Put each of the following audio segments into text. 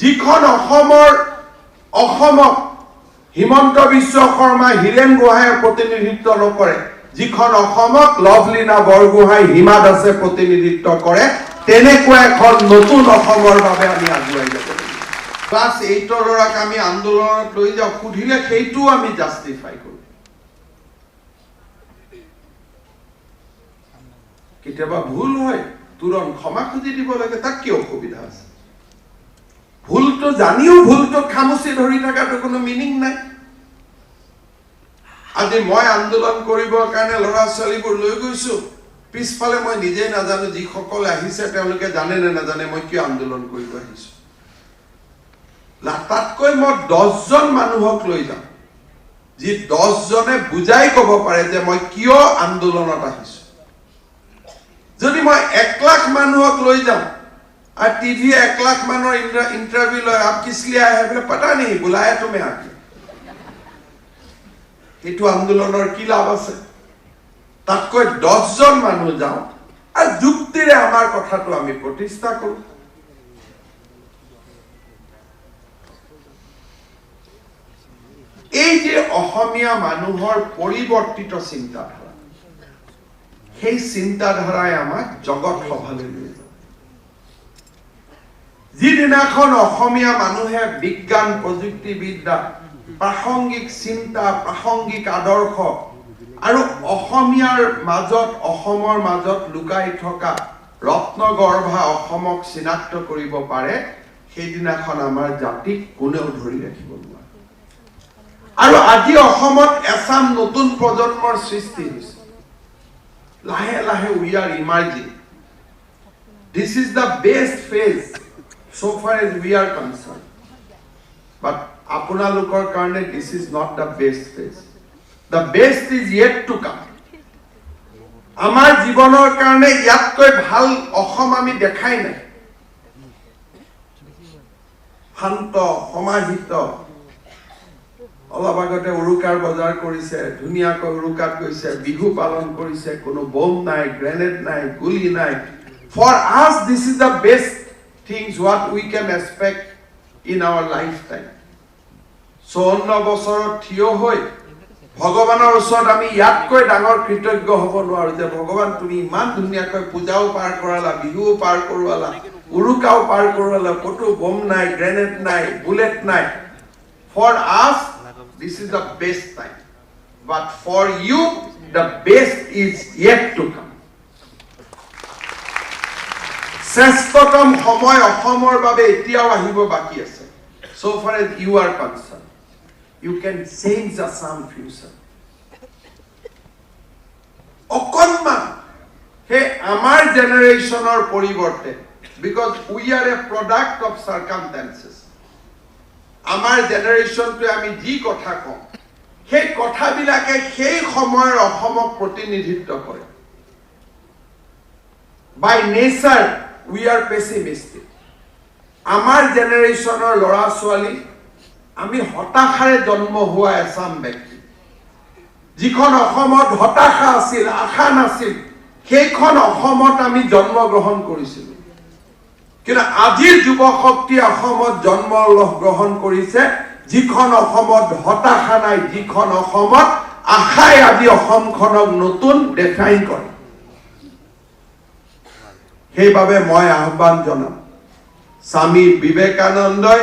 যিখন অসমক হিমন্ত বিশ্ব শৰ্মা হীৰেন গোহাঁইয়ে প্ৰতিনিধিত্ব নকৰে, যিখন অসমক লভলীনা বৰগোহাঁই হিমা দাসে প্ৰতিনিধিত্ব কৰে, তেনেকুৱা এখন নতুন অসমৰ বাবে আমি আগুৱাই যাব লাগিব। ক্লাছ 8ৰ ল'ৰাক আমি আন্দোলনত লৈ যাওঁ, সুধিলে সেইটো আমি জাষ্টিফাই কৰোঁ। কেতিয়াবা ভুল হয়, তুৰন্ত ক্ষমা খুজি দিব লাগে, তাত কি অসুবিধা আছে? ভুলটো জানিও ভুলটো খামুচি ধৰি থকাটো কোনো মিনিং নাই। আজি মই আন্দোলন কৰিবৰ কাৰণে ল'ৰা ছোৱালীবোৰ লৈ গৈছো, পিছফালে মই নিজে নাজানো, যিসকলে আহিছে তেওঁলোকে জানে নে নাজানে মই কিয় আন্দোলন কৰিব আহিছো। তাতকৈ মই 10জন মানুহক লৈ যাম, যি 10জনে বুজাই ক'ব পাৰে যে মই কিয় আন্দোলনত আহিছো। যদি মই 1 লাখ মানুহক লৈ যাম और टीवी 1 लाख मानर इंटरव्यू लो, आप किस लिए आए हैं? बोले पता नहीं, बुलाया तुम्हें आके। এইটো আন্দোলনৰ কি লাভ আছে? তাতকৈ 10জন মানুহ যাও আৰু যুক্তিৰে আমাৰ কথাটো আমি প্ৰতিষ্ঠা কৰো। এই যে অসমীয়া মানুহৰ পৰিৱৰ্তিত চিন্তাধাৰা, সেই চিন্তাধাৰাই আমাক জগত সভালৈ লৈ যায়। যিদিনাখন অসমীয়া মানুহে বিজ্ঞান প্ৰযুক্তিবিদ্যা, প্ৰাসংগিক চিন্তা, প্ৰাসংগিক আদৰ্শ আৰু অসমীয়াৰ মাজত, অসমৰ মাজত লুকাই থকা ৰত্নগৰ্ভা অসমক চিনাক্ত কৰিব পাৰে, সেইদিনাখন আমাৰ জাতিক কোনেও ধৰি ৰাখিব নোৱাৰে। আৰু আজি অসমত এচাম নতুন প্ৰজন্মৰ সৃষ্টি হৈছে। লাহে লাহে we are emerging. This is the best phase so far as we are concerned. But আপোনালোকৰ কাৰণে this is not the best phase. The best is yet to come. আমাৰ জীৱনৰ কাৰণে ইয়াতকৈ ভাল অসম আমি দেখাই নাই। শান্ত, সমাহিত, অলপ আগতে উৰুকাৰ বজাৰ কৰিছে, ধুনীয়াকৈ উৰুকাত গৈছে, বিহু পালন কৰিছে, কোনো বম নাই, গ্ৰেনেড নাই, গুলি নাই। For us this is the best things what we can expect in our lifetime. 54 বছৰত থিয় হৈ ভগৱানৰ ওচৰত আমি ইয়াতকৈ ডাঙৰ কৃতজ্ঞ হ'ব নোৱাৰো যে ভগৱান তুমি ইমান ধুনীয়াকৈ পূজাও পাৰ কৰালা, বিহুও পাৰ কৰোৱালা, উৰুকাও পাৰ কৰোৱালা, ক'তো বম নাই, গ্ৰেনেড নাই, বুলেট নাই। For us this is the best time, but for you the best is yet to come. শ্ৰেষ্ঠতম সময় অসমৰ বাবে এতিয়াও আহিব বাকী আছে। So far as you are concerned, you can change the some future. অকণমান হে আমাৰ জেনাৰেশ্যনৰ পৰিৱৰ্তে, because we are a product of circumstances. আমাৰ জেনাৰেশ্যনটোৱে আমি যি কথা কওঁ, সেই কথাবিলাকে সেই সময়ৰ অসমক প্ৰতিনিধিত্ব কৰে। By nature we are pessimistic. আমাৰ জেনাৰেশ্যনৰ ল'ৰা ছোৱালী আমি হতাশাৰে জন্ম হোৱা এচাম ব্যক্তি। যিখন অসমত হতাশা আছিল, আশা নাছিল, সেইখন অসমত আমি জন্মগ্ৰহণ কৰিছিলোঁ। কিন্তু আজিৰ যুৱ শক্তিয়ে অসমত জন্ম গ্ৰহণ কৰিছে, যিখন অসমত হতাশা নাই, যিখন অসমত আশাই আজি অসমখনক নতুন ডিফাইন কৰে। সেইবাবে মই আহ্বান জনাম, স্বামী বিবেকানন্দই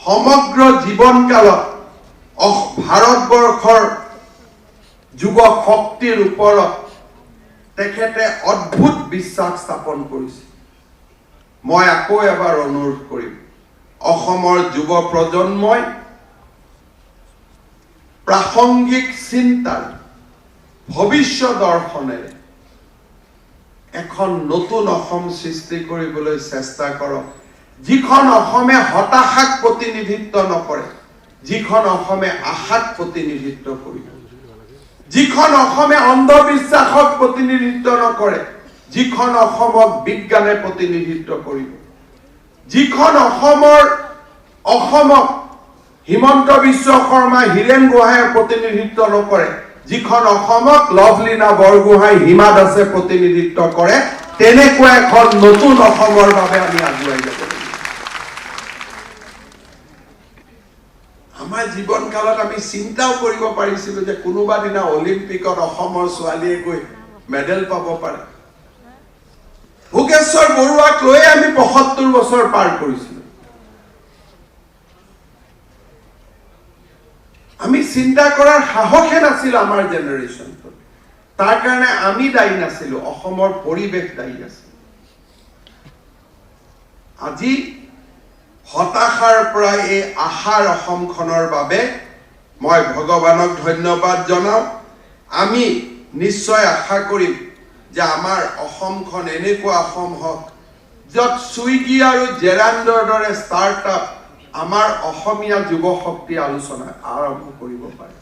সমগ্ৰ জীৱনকালত ভাৰতবৰ্ষৰ যুৱ শক্তিৰ ওপৰত তেখেতে অদ্ভুত বিশ্বাস স্থাপন কৰিছে। মই আকৌ এবাৰ অনুৰোধ কৰিম, অসমৰ যুৱ প্ৰজন্মই প্ৰাসংগিক চিন্তাৰ, ভৱিষ্যৎ দৰ্শনেৰে এখন নতুন অসম সৃষ্টি কৰিবলৈ চেষ্টা কৰক, যিখন অসমে হতাশাক প্ৰতিনিধিত্ব নকৰে, যিখন অসমে আশাক প্ৰতিনিধিত্ব কৰিব, যিখন অসমে অন্ধবিশ্বাসক প্ৰতিনিধিত্ব নকৰে, যিখন অসমক বিজ্ঞানে প্ৰতিনিধিত্ব কৰিব, যিখন অসমক হিমন্ত বিশ্ব শৰ্মা হীৰেন গোহাঁইয়ে প্ৰতিনিধিত্ব নকৰে, যিখন অসমক লভলীনা বৰগোহাঁই হিমা দাসে প্ৰতিনিধিত্ব কৰে, তেনেকুৱা এখন নতুন অসমৰ বাবে আমি আগুৱাই যাব লাগিব। আমাৰ জীৱন কালত আমি চিন্তাও কৰিব পাৰিছিলো যে কোনোবা দিনা অলিম্পিকত অসমৰ ছোৱালীয়ে গৈ মেডেল পাব পাৰে। ভোগেশ্বৰ বৰুৱাক লৈ আমি ৭৫ বছৰ পাৰ কৰিছিলো। আমি চিন্তা কৰাৰ সাহসে নাছিল আমাৰ জেনেৰেশ্যনটো। তাৰ কাৰণে আমি দায়ী নাছিলো, অসমৰ পৰিৱেশ দায়ী আছিল। আজি হতাশাৰ পৰা এই আশাৰ অসমখনৰ বাবে মই ভগৱানক ধন্যবাদ জনাওঁ। আমি নিশ্চয় আশা কৰিম যে আমাৰ অসমখন এনেকুৱা অসম হওক য'ত ছুইগি আৰু জেৰাণ্ডৰ দৰে ষ্টাৰ্টআপ আমাৰ অসমীয়া যুৱ শক্তি আলোচনা আৰম্ভ কৰিব পাৰে।